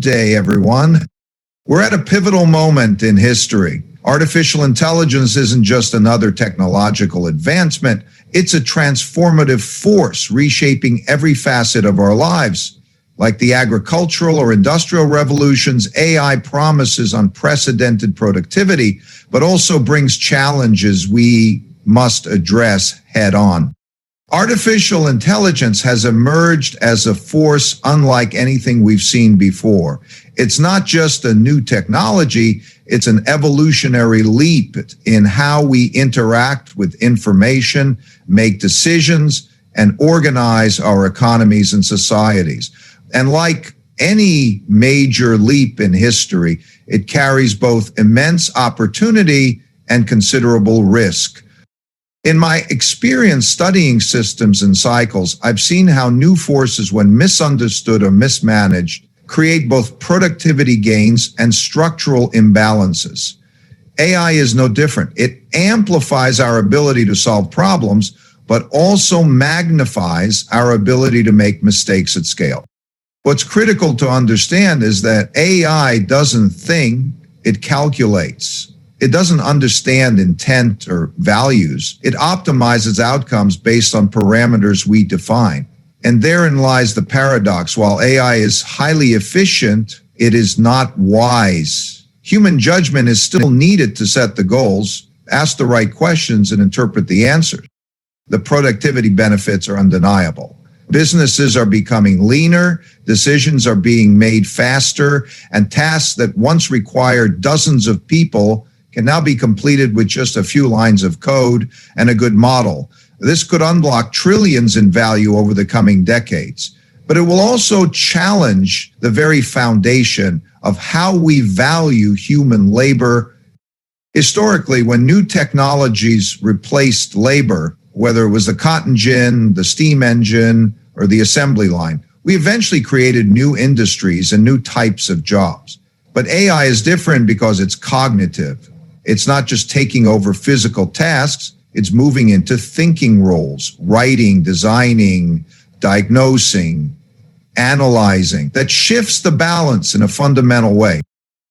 Day, everyone. We're at a pivotal moment in history. Artificial intelligence isn't just another technological advancement, it's a transformative force reshaping every facet of our lives. Like the agricultural or industrial revolutions, AI promises unprecedented productivity, but also brings challenges we must address head on. Artificial intelligence has emerged as a force unlike anything we've seen before. It's not just a new technology, it's an evolutionary leap in how we interact with information, make decisions, and organize our economies and societies. And like any major leap in history, it carries both immense opportunity and considerable risk. In my experience studying systems and cycles, I've seen how new forces, when misunderstood or mismanaged, create both productivity gains and structural imbalances. AI is no different. It amplifies our ability to solve problems, but also magnifies our ability to make mistakes at scale. What's critical to understand is that AI doesn't think, it calculates. It doesn't understand intent or values. It optimizes outcomes based on parameters we define. And therein lies the paradox. While AI is highly efficient, it is not wise. Human judgment is still needed to set the goals, ask the right questions, and interpret the answers. The productivity benefits are undeniable. Businesses are becoming leaner, decisions are being made faster, and tasks that once required dozens of people can now be completed with just a few lines of code and a good model. This could unlock trillions in value over the coming decades, but it will also challenge the very foundation of how we value human labor. Historically, when new technologies replaced labor, whether it was the cotton gin, the steam engine, or the assembly line, we eventually created new industries and new types of jobs. But AI is different because it's cognitive. It's not just taking over physical tasks, it's moving into thinking roles, writing, designing, diagnosing, analyzing. That shifts the balance in a fundamental way.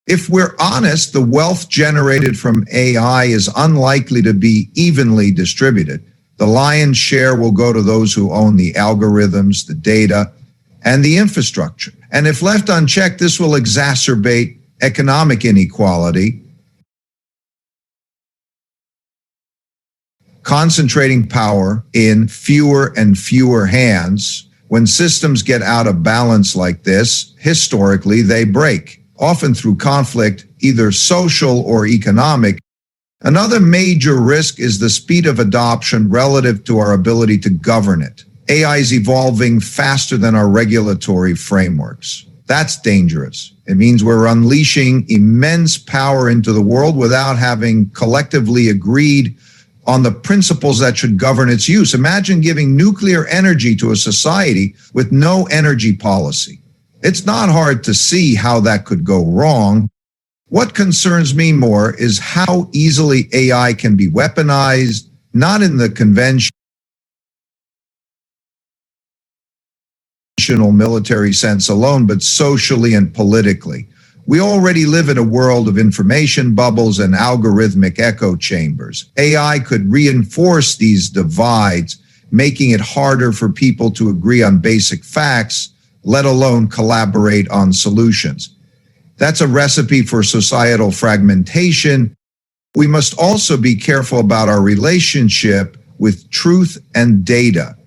If we're honest, the wealth generated from AI is unlikely to be evenly distributed. The lion's share will go to those who own the algorithms, the data, and the infrastructure. And if left unchecked, this will exacerbate economic inequality, concentrating power in fewer and fewer hands. When systems get out of balance like this, historically, they break, often through conflict, either social or economic. Another major risk is the speed of adoption relative to our ability to govern it. AI is evolving faster than our regulatory frameworks. That's dangerous. It means we're unleashing immense power into the world without having collectively agreed on the principles that should govern its use. Imagine giving nuclear energy to a society with no energy policy. It's not hard to see how that could go wrong. What concerns me more is how easily AI can be weaponized, not in the conventional military sense alone, but socially and politically. We already live in a world of information bubbles and algorithmic echo chambers. AI could reinforce these divides, making it harder for people to agree on basic facts, let alone collaborate on solutions. That's a recipe for societal fragmentation. We must also be careful about our relationship with truth and data.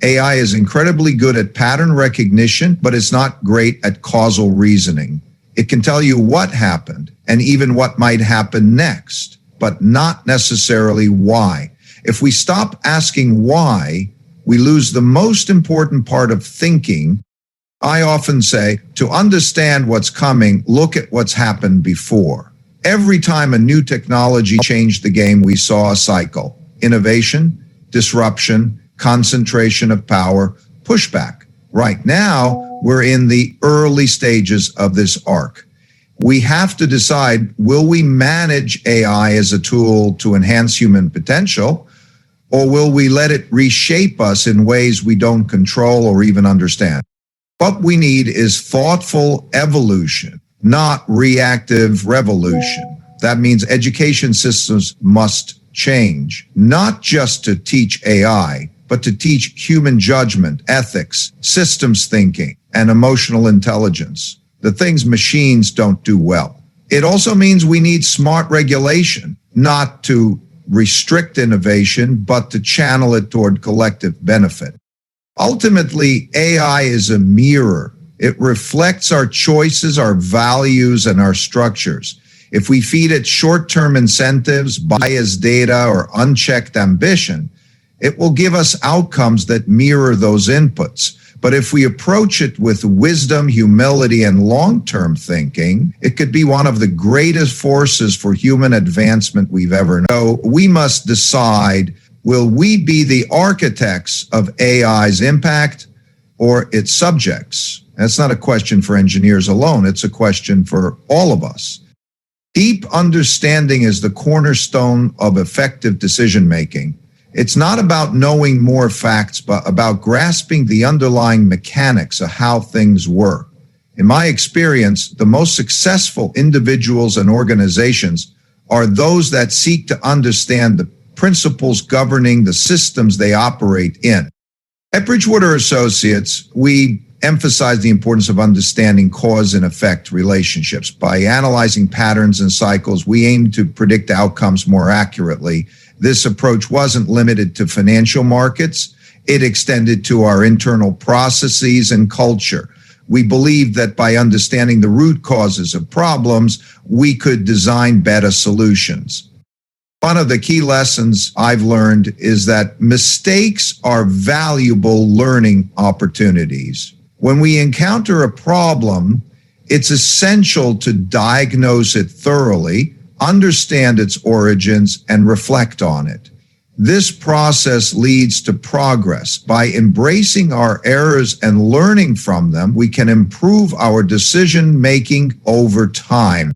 AI is incredibly good at pattern recognition, but it's not great at causal reasoning. It can tell you what happened and even what might happen next, but not necessarily why. If we stop asking why, we lose the most important part of thinking. I often say, to understand what's coming, look at what's happened before. Every time a new technology changed the game, we saw a cycle: innovation, disruption, concentration of power, pushback. Right now, we're in the early stages of this arc. We have to decide, will we manage AI as a tool to enhance human potential, or will we let it reshape us in ways we don't control or even understand? What we need is thoughtful evolution, not reactive revolution. That means education systems must change, not just to teach AI, but to teach human judgment, ethics, systems thinking, and emotional intelligence, the things machines don't do well. It also means we need smart regulation, not to restrict innovation, but to channel it toward collective benefit. Ultimately, AI is a mirror. It reflects our choices, our values, and our structures. If we feed it short-term incentives, biased data, or unchecked ambition, it will give us outcomes that mirror those inputs. But if we approach it with wisdom, humility, and long-term thinking, it could be one of the greatest forces for human advancement we've ever known. So we must decide, will we be the architects of AI's impact or its subjects? That's not a question for engineers alone. It's a question for all of us. Deep understanding is the cornerstone of effective decision-making. It's not about knowing more facts, but about grasping the underlying mechanics of how things work. In my experience, the most successful individuals and organizations are those that seek to understand the principles governing the systems they operate in. At Bridgewater Associates, we emphasize the importance of understanding cause and effect relationships. By analyzing patterns and cycles, we aim to predict outcomes more accurately. This approach wasn't limited to financial markets. It extended to our internal processes and culture. We believe that by understanding the root causes of problems, we could design better solutions. One of the key lessons I've learned is that mistakes are valuable learning opportunities. When we encounter a problem, it's essential to diagnose it thoroughly, understand its origins, and reflect on it. This process leads to progress. By embracing our errors and learning from them, we can improve our decision-making over time.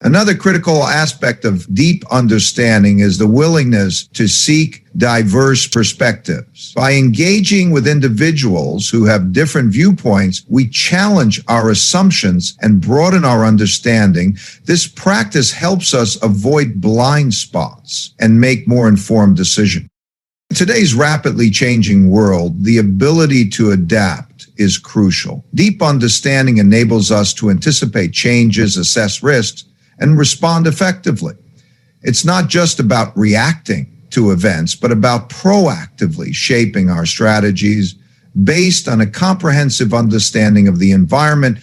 Another critical aspect of deep understanding is the willingness to seek diverse perspectives. By engaging with individuals who have different viewpoints, we challenge our assumptions and broaden our understanding. This practice helps us avoid blind spots and make more informed decisions. In today's rapidly changing world, the ability to adapt is crucial. Deep understanding enables us to anticipate changes, assess risks, and respond effectively. It's not just about reacting to events, but about proactively shaping our strategies based on a comprehensive understanding of the environment.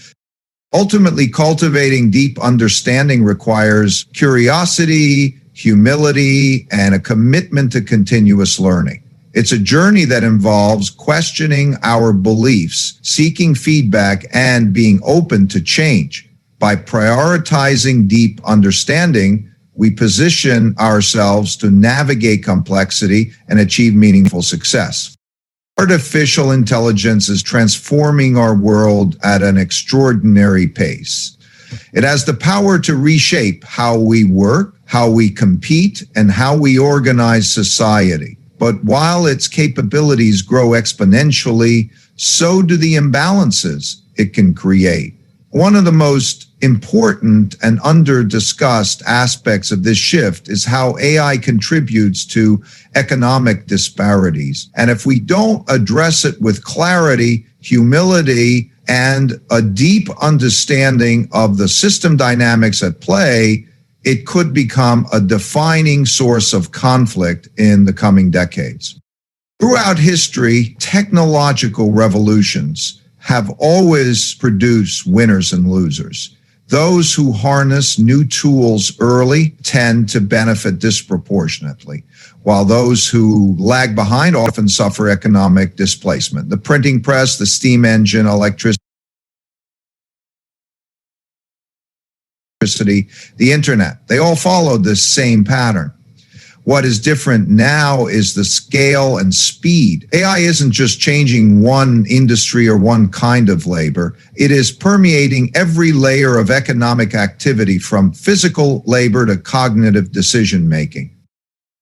Ultimately, cultivating deep understanding requires curiosity, humility, and a commitment to continuous learning. It's a journey that involves questioning our beliefs, seeking feedback, and being open to change. By prioritizing deep understanding, we position ourselves to navigate complexity and achieve meaningful success. Artificial intelligence is transforming our world at an extraordinary pace. It has the power to reshape how we work, how we compete, and how we organize society. But while its capabilities grow exponentially, so do the imbalances it can create. One of the most important and under-discussed aspects of this shift is how AI contributes to economic disparities. And if we don't address it with clarity, humility, and a deep understanding of the system dynamics at play, it could become a defining source of conflict in the coming decades. Throughout history, technological revolutions have always produced winners and losers. Those who harness new tools early tend to benefit disproportionately, while those who lag behind often suffer economic displacement. The printing press, the steam engine, electricity, the internet, they all followed this same pattern. What is different now is the scale and speed. AI isn't just changing one industry or one kind of labor. It is permeating every layer of economic activity, from physical labor to cognitive decision-making.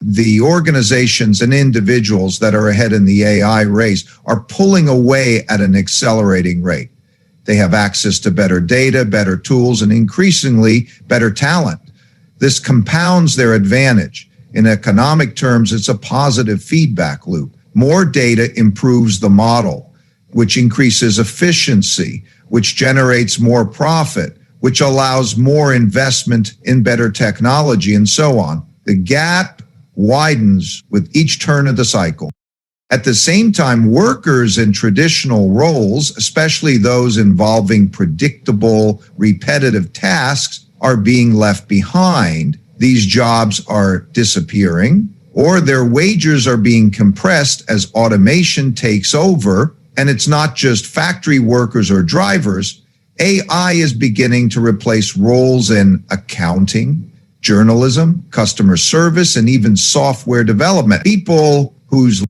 The organizations and individuals that are ahead in the AI race are pulling away at an accelerating rate. They have access to better data, better tools, and increasingly better talent. This compounds their advantage. In economic terms, it's a positive feedback loop. More data improves the model, which increases efficiency, which generates more profit, which allows more investment in better technology, and so on. The gap widens with each turn of the cycle. At the same time, workers in traditional roles, especially those involving predictable, repetitive tasks, are being left behind. These jobs are disappearing, or their wages are being compressed as automation takes over. And it's not just factory workers or drivers. AI is beginning to replace roles in accounting, journalism, customer service, and even software development. People whose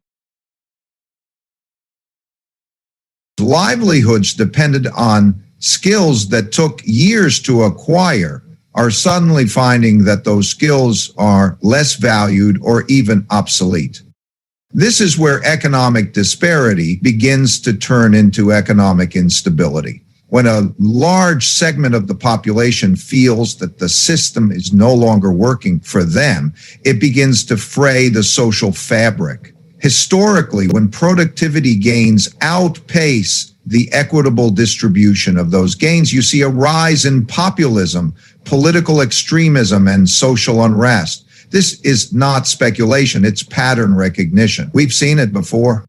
livelihoods depended on skills that took years to acquire are suddenly finding that those skills are less valued or even obsolete. This is where economic disparity begins to turn into economic instability. When a large segment of the population feels that the system is no longer working for them, it begins to fray the social fabric. Historically, when productivity gains outpace the equitable distribution of those gains, you see a rise in populism, political extremism, and social unrest. This is not speculation, it's pattern recognition. We've seen it before.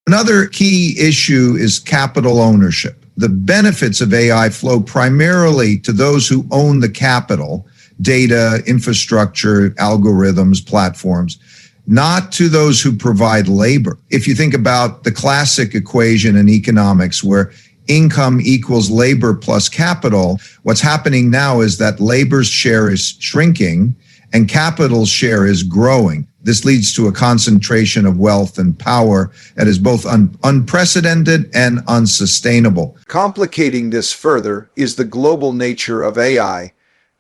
Another key issue is capital ownership. The benefits of AI flow primarily to those who own the capital, data, infrastructure, algorithms, platforms, not to those who provide labor. If you think about the classic equation in economics where income equals labor plus capital, what's happening now is that labor's share is shrinking and capital's share is growing. This leads to a concentration of wealth and power that is both unprecedented and unsustainable. Complicating this further is the global nature of AI.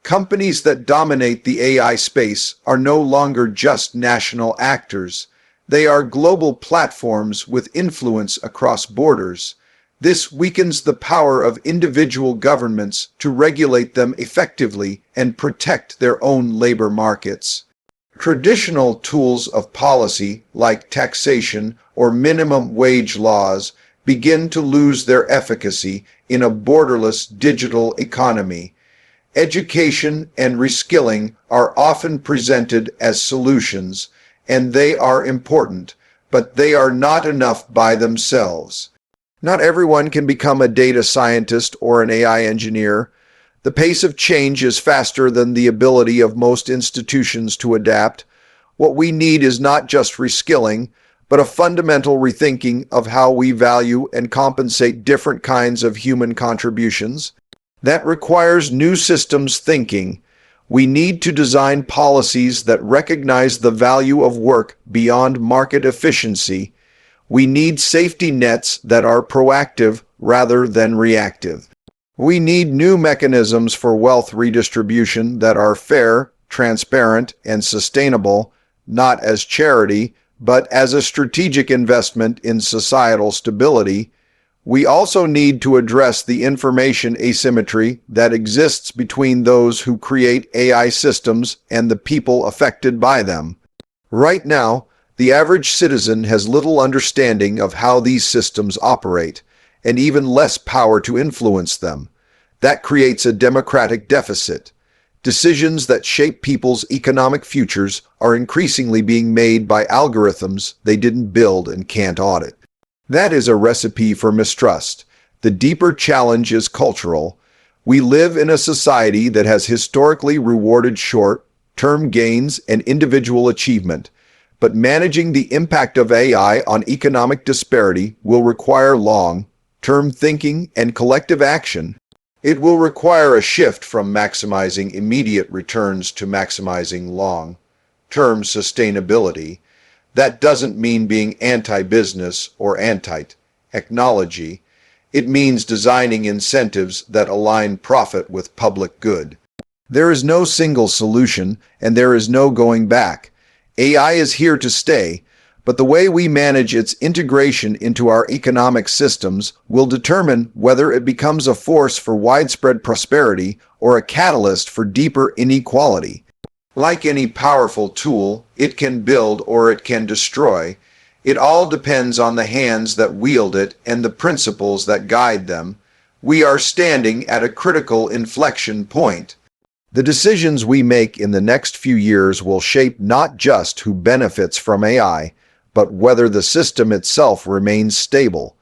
Companies that dominate the AI space are no longer just national actors. They are global platforms with influence across borders. This weakens the power of individual governments to regulate them effectively and protect their own labor markets. Traditional tools of policy, like taxation or minimum wage laws, begin to lose their efficacy in a borderless digital economy. Education and reskilling are often presented as solutions, and they are important, but they are not enough by themselves. Not everyone can become a data scientist or an AI engineer. The pace of change is faster than the ability of most institutions to adapt. What we need is not just reskilling, but a fundamental rethinking of how we value and compensate different kinds of human contributions. That requires new systems thinking. We need to design policies that recognize the value of work beyond market efficiency. We need safety nets that are proactive rather than reactive. We need new mechanisms for wealth redistribution that are fair, transparent, and sustainable, not as charity, but as a strategic investment in societal stability. We also need to address the information asymmetry that exists between those who create AI systems and the people affected by them. Right now, the average citizen has little understanding of how these systems operate, and even less power to influence them. That creates a democratic deficit. Decisions that shape people's economic futures are increasingly being made by algorithms they didn't build and can't audit. That is a recipe for mistrust. The deeper challenge is cultural. We live in a society that has historically rewarded short-term gains and individual achievement, but managing the impact of AI on economic disparity will require long-term thinking and collective action. It will require a shift from maximizing immediate returns to maximizing long-term sustainability. That doesn't mean being anti-business or anti-technology. It means designing incentives that align profit with public good. There is no single solution, and there is no going back. AI is here to stay, but the way we manage its integration into our economic systems will determine whether it becomes a force for widespread prosperity or a catalyst for deeper inequality. Like any powerful tool, it can build or it can destroy. It all depends on the hands that wield it and the principles that guide them. We are standing at a critical inflection point. The decisions we make in the next few years will shape not just who benefits from AI, but whether the system itself remains stable.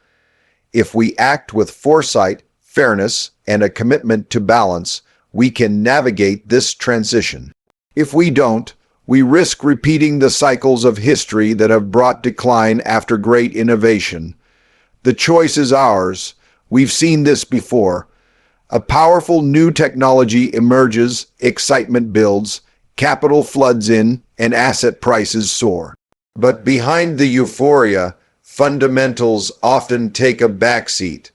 If we act with foresight, fairness, and a commitment to balance, we can navigate this transition. If we don't, we risk repeating the cycles of history that have brought decline after great innovation. The choice is ours. We've seen this before. A powerful new technology emerges, excitement builds, capital floods in, and asset prices soar. But behind the euphoria, fundamentals often take a backseat.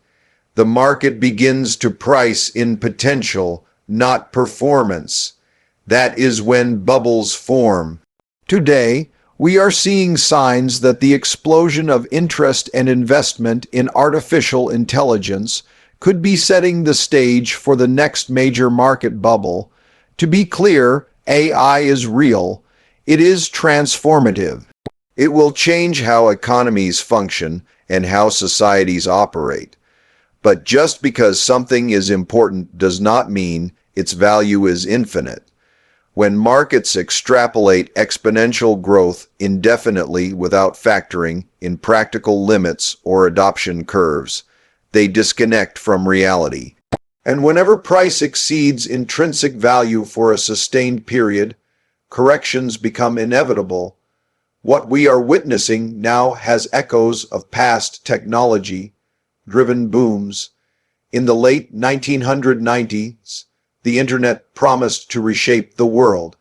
The market begins to price in potential, not performance. That is when bubbles form. Today, we are seeing signs that the explosion of interest and investment in artificial intelligence could be setting the stage for the next major market bubble. To be clear, AI is real. It is transformative. It will change how economies function and how societies operate. But just because something is important does not mean its value is infinite. When markets extrapolate exponential growth indefinitely without factoring in practical limits or adoption curves, they disconnect from reality. And whenever price exceeds intrinsic value for a sustained period, corrections become inevitable. What we are witnessing now has echoes of past technology-driven booms. In the late 1990s, the internet promised to reshape the world.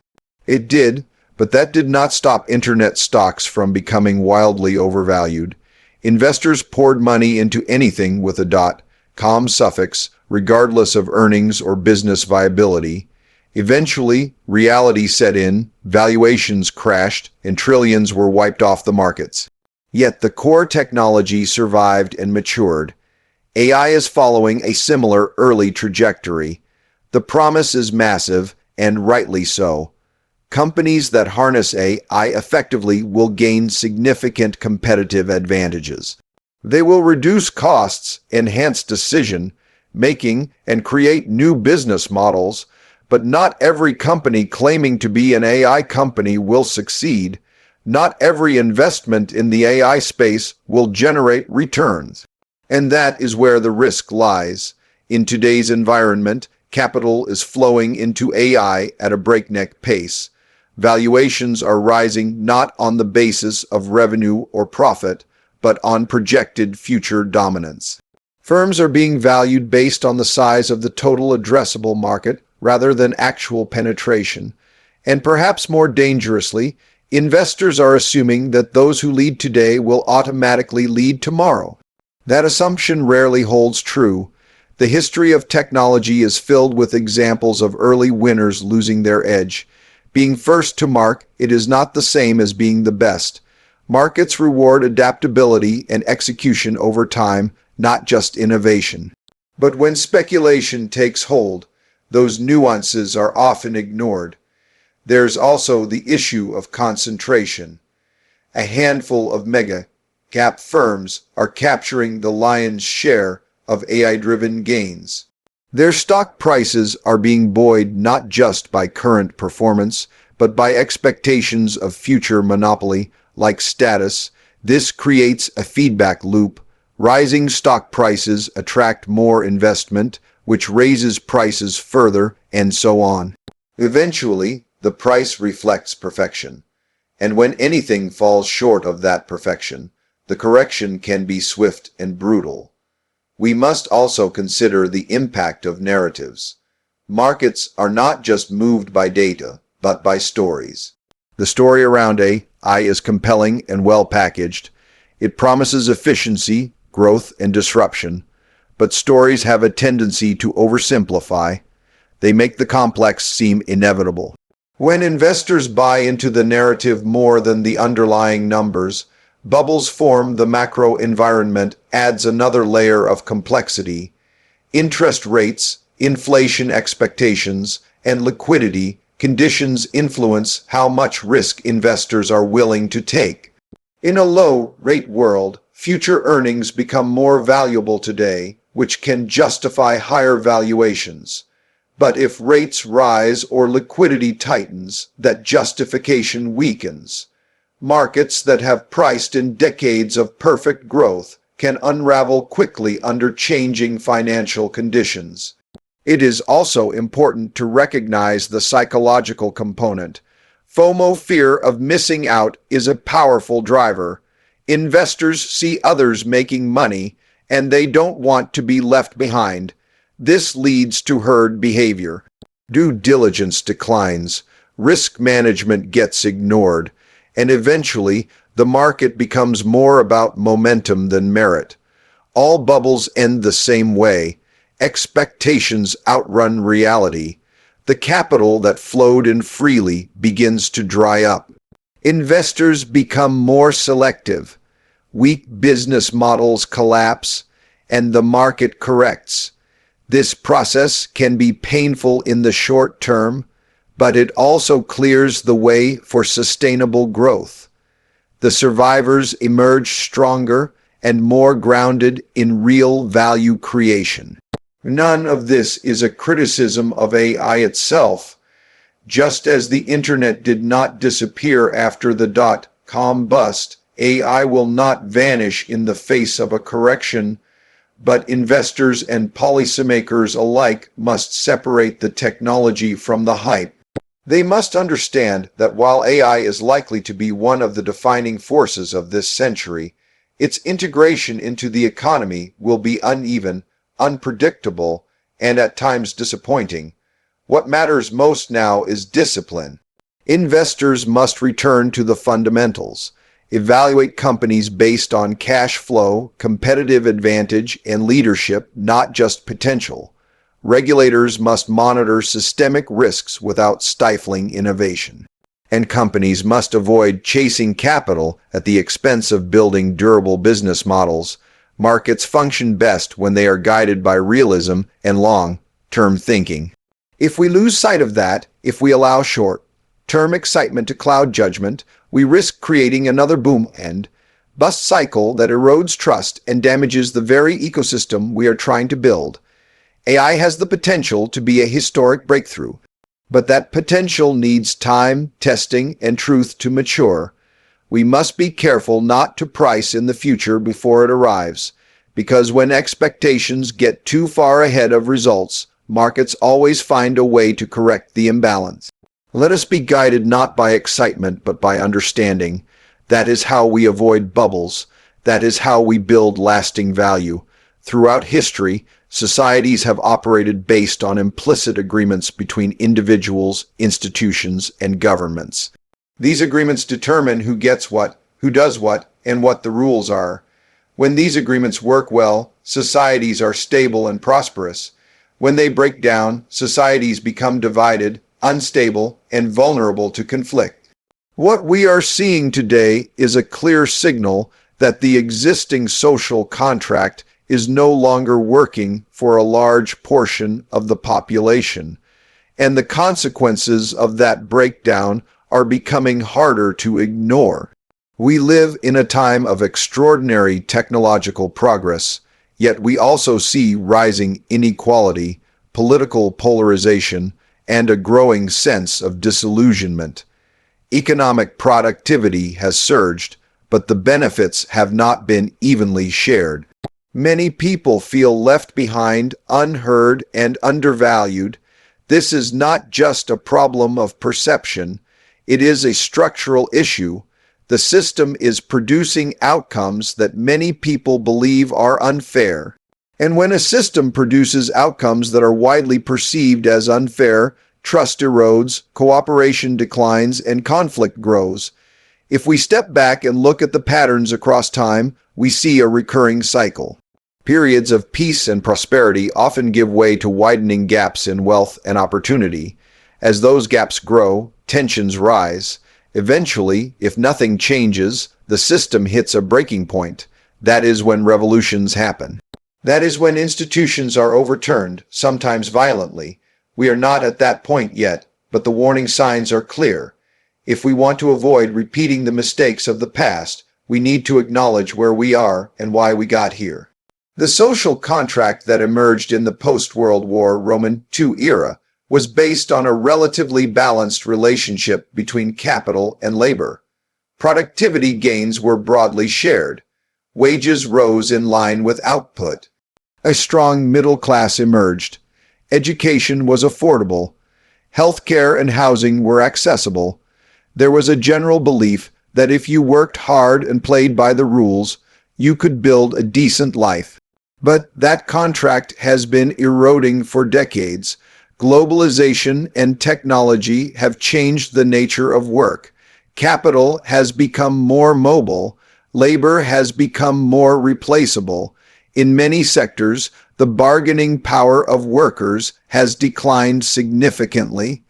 It did, but that did not stop internet stocks from becoming wildly overvalued. Investors poured money into anything with a .com suffix, regardless of earnings or business viability. Eventually, reality set in, valuations crashed, and trillions were wiped off the markets. Yet the core technology survived and matured. AI is following a similar early trajectory. The promise is massive, and rightly so. Companies that harness AI effectively will gain significant competitive advantages. They will reduce costs, enhance decision-making, and create new business models. But not every company claiming to be an AI company will succeed. Not every investment in the AI space will generate returns. And that is where the risk lies. In today's environment, capital is flowing into AI at a breakneck pace. Valuations are rising not on the basis of revenue or profit, but on projected future dominance. Firms are being valued based on the size of the total addressable market rather than actual penetration. And perhaps more dangerously, investors are assuming that those who lead today will automatically lead tomorrow. That assumption rarely holds true. The history of technology is filled with examples of early winners losing their edge. Being first to mark, it is not the same as being the best. Markets reward adaptability and execution over time, not just innovation. But when speculation takes hold, those nuances are often ignored. There's also the issue of concentration. A handful of mega-cap firms are capturing the lion's share of AI-driven gains. Their stock prices are being buoyed not just by current performance, but by expectations of future monopoly, like status. This creates a feedback loop. Rising stock prices attract more investment, which raises prices further, and so on. Eventually, the price reflects perfection. And when anything falls short of that perfection, the correction can be swift and brutal. We must also consider the impact of narratives. Markets are not just moved by data, but by stories. The story around AI is compelling and well packaged. It promises efficiency, growth, and disruption. But stories have a tendency to oversimplify. They make the complex seem inevitable. When investors buy into the narrative more than the underlying numbers, Bubbles form the macro environment adds another layer of complexity. Interest rates, inflation expectations, and liquidity conditions influence how much risk investors are willing to take. In a low-rate world, future earnings become more valuable today, which can justify higher valuations. But if rates rise or liquidity tightens, that justification weakens. Markets that have priced in decades of perfect growth can unravel quickly under changing financial conditions. It is also important to recognize the psychological component. FOMO, fear of missing out, is a powerful driver. Investors see others making money, and they don't want to be left behind. This leads to herd behavior. Due diligence declines, risk management gets ignored, and eventually the market becomes more about momentum than merit. All bubbles end the same way. Expectations outrun reality. The capital that flowed in freely begins to dry up. Investors become more selective. Weak business models collapse, and the market corrects. This process can be painful in the short term, but it also clears the way for sustainable growth. The survivors emerge stronger and more grounded in real value creation. None of this is a criticism of AI itself. Just as the internet did not disappear after the dot-com bust, AI will not vanish in the face of a correction, but investors and policymakers alike must separate the technology from the hype. They must understand that while AI is likely to be one of the defining forces of this century, its integration into the economy will be uneven, unpredictable, and at times disappointing. What matters most now is discipline. Investors must return to the fundamentals, evaluate companies based on cash flow, competitive advantage, and leadership, not just potential. Regulators must monitor systemic risks without stifling innovation. And companies must avoid chasing capital at the expense of building durable business models. Markets function best when they are guided by realism and long-term thinking. If we lose sight of that, if we allow short-term excitement to cloud judgment, we risk creating another boom and bust cycle that erodes trust and damages the very ecosystem we are trying to build. AI has the potential to be a historic breakthrough, but that potential needs time, testing, and truth to mature. We must be careful not to price in the future before it arrives, because when expectations get too far ahead of results, markets always find a way to correct the imbalance. Let us be guided not by excitement but by understanding. That is how we avoid bubbles. That is how we build lasting value. Throughout history, societies have operated based on implicit agreements between individuals, institutions, and governments. These agreements determine who gets what, who does what, and what the rules are. When these agreements work well, societies are stable and prosperous. When they break down, societies become divided, unstable, and vulnerable to conflict. What we are seeing today is a clear signal that the existing social contract is no longer working for a large portion of the population, and the consequences of that breakdown are becoming harder to ignore. We live in a time of extraordinary technological progress, yet we also see rising inequality, political polarization, and a growing sense of disillusionment. Economic productivity has surged, but the benefits have not been evenly shared. Many people feel left behind, unheard, and undervalued. This is not just a problem of perception, it is a structural issue. The system is producing outcomes that many people believe are unfair. And when a system produces outcomes that are widely perceived as unfair, trust erodes, cooperation declines, and conflict grows. If we step back and look at the patterns across time, we see a recurring cycle. Periods of peace and prosperity often give way to widening gaps in wealth and opportunity. As those gaps grow, tensions rise, Eventually, if nothing changes, the system hits a breaking point. That is when revolutions happen. That is when institutions are overturned, sometimes violently. We are not at that point yet, but the warning signs are clear. If we want to avoid repeating the mistakes of the past, we need to acknowledge where we are and why we got here. The social contract that emerged in the post-World War Roman II era was based on a relatively balanced relationship between capital and labor. Productivity gains were broadly shared. Wages rose in line with output. A strong middle class emerged. Education was affordable. Healthcare and housing were accessible. There was a general belief that if you worked hard and played by the rules, you could build a decent life. But that contract has been eroding for decades. Globalization and technology have changed the nature of work. Capital has become more mobile. Labor has become more replaceable. In many sectors, the bargaining power of workers has declined significantly.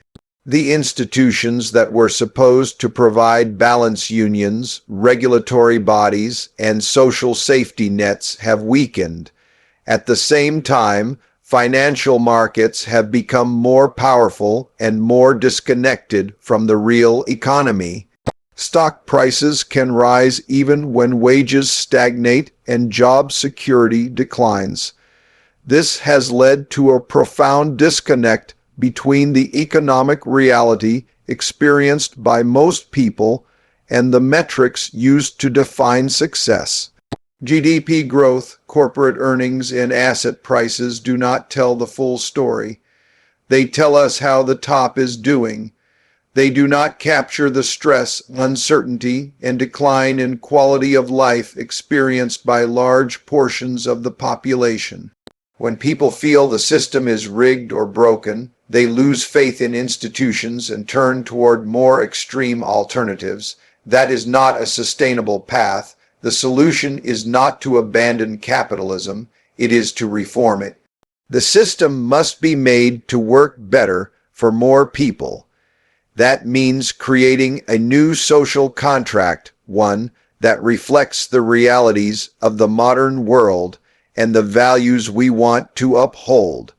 The institutions that were supposed to provide balance, unions, regulatory bodies, and social safety nets have weakened. At the same time, financial markets have become more powerful and more disconnected from the real economy. Stock prices can rise even when wages stagnate and job security declines. This has led to a profound disconnect between the economic reality experienced by most people and the metrics used to define success. GDP growth, corporate earnings, and asset prices do not tell the full story. They tell us how the top is doing. They do not capture the stress, uncertainty, and decline in quality of life experienced by large portions of the population. When people feel the system is rigged or broken, they lose faith in institutions and turn toward more extreme alternatives. That is not a sustainable path. The solution is not to abandon capitalism, it is to reform it. The system must be made to work better for more people. That means creating a new social contract, one that reflects the realities of the modern world and the values we want to uphold.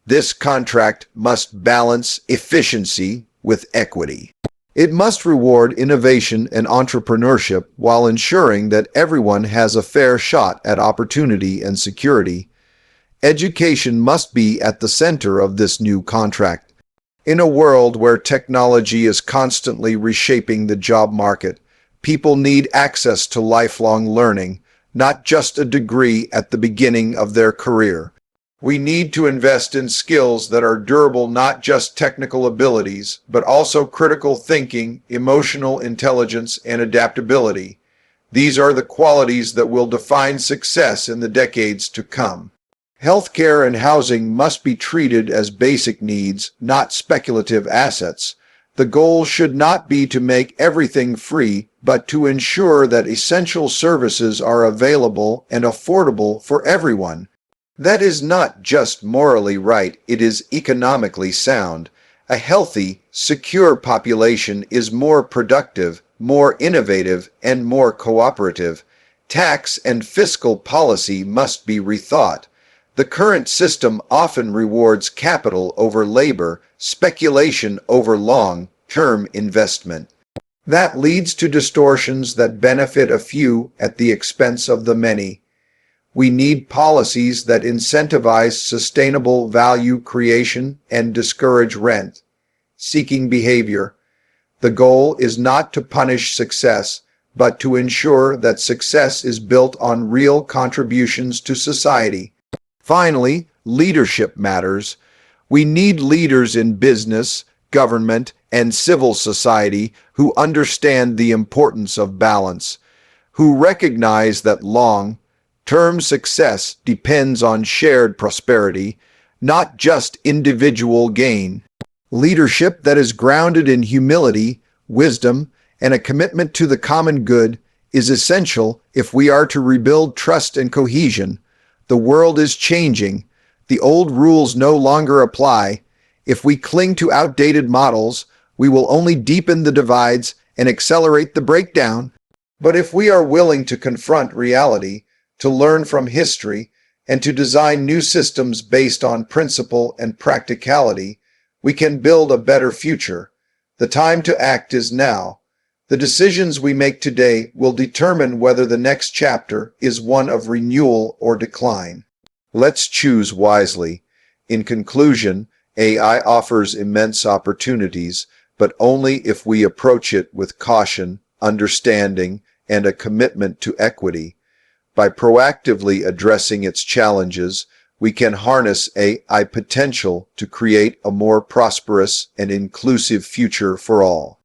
This contract must balance efficiency with equity. It must reward innovation and entrepreneurship while ensuring that everyone has a fair shot at opportunity and security. Education must be at the center of this new contract. In a world where technology is constantly reshaping the job market, people need access to lifelong learning, not just a degree at the beginning of their career. We need to invest in skills that are durable, not just technical abilities, but also critical thinking, emotional intelligence, and adaptability. These are the qualities that will define success in the decades to come. Healthcare and housing must be treated as basic needs, not speculative assets. The goal should not be to make everything free, but to ensure that essential services are available and affordable for everyone. That is not just morally right, it is economically sound. A healthy, secure population is more productive, more innovative, and more cooperative. Tax and fiscal policy must be rethought. The current system often rewards capital over labor, speculation over long-term investment. That leads to distortions that benefit a few at the expense of the many. We need policies that incentivize sustainable value creation and discourage rent-seeking behavior. The goal is not to punish success, but to ensure that success is built on real contributions to society. Finally, leadership matters. We need leaders in business, government, and civil society who understand the importance of balance, who recognize that long-term success depends on shared prosperity, not just individual gain. Leadership that is grounded in humility, wisdom, and a commitment to the common good is essential if we are to rebuild trust and cohesion. The world is changing. The old rules no longer apply. If we cling to outdated models, we will only deepen the divides and accelerate the breakdown. But if we are willing to confront reality, to learn from history, and to design new systems based on principle and practicality, we can build a better future. The time to act is now. The decisions we make today will determine whether the next chapter is one of renewal or decline. Let's choose wisely. In conclusion, AI offers immense opportunities, but only if we approach it with caution, understanding, and a commitment to equity. By proactively addressing its challenges, we can harness AI potential to create a more prosperous and inclusive future for all.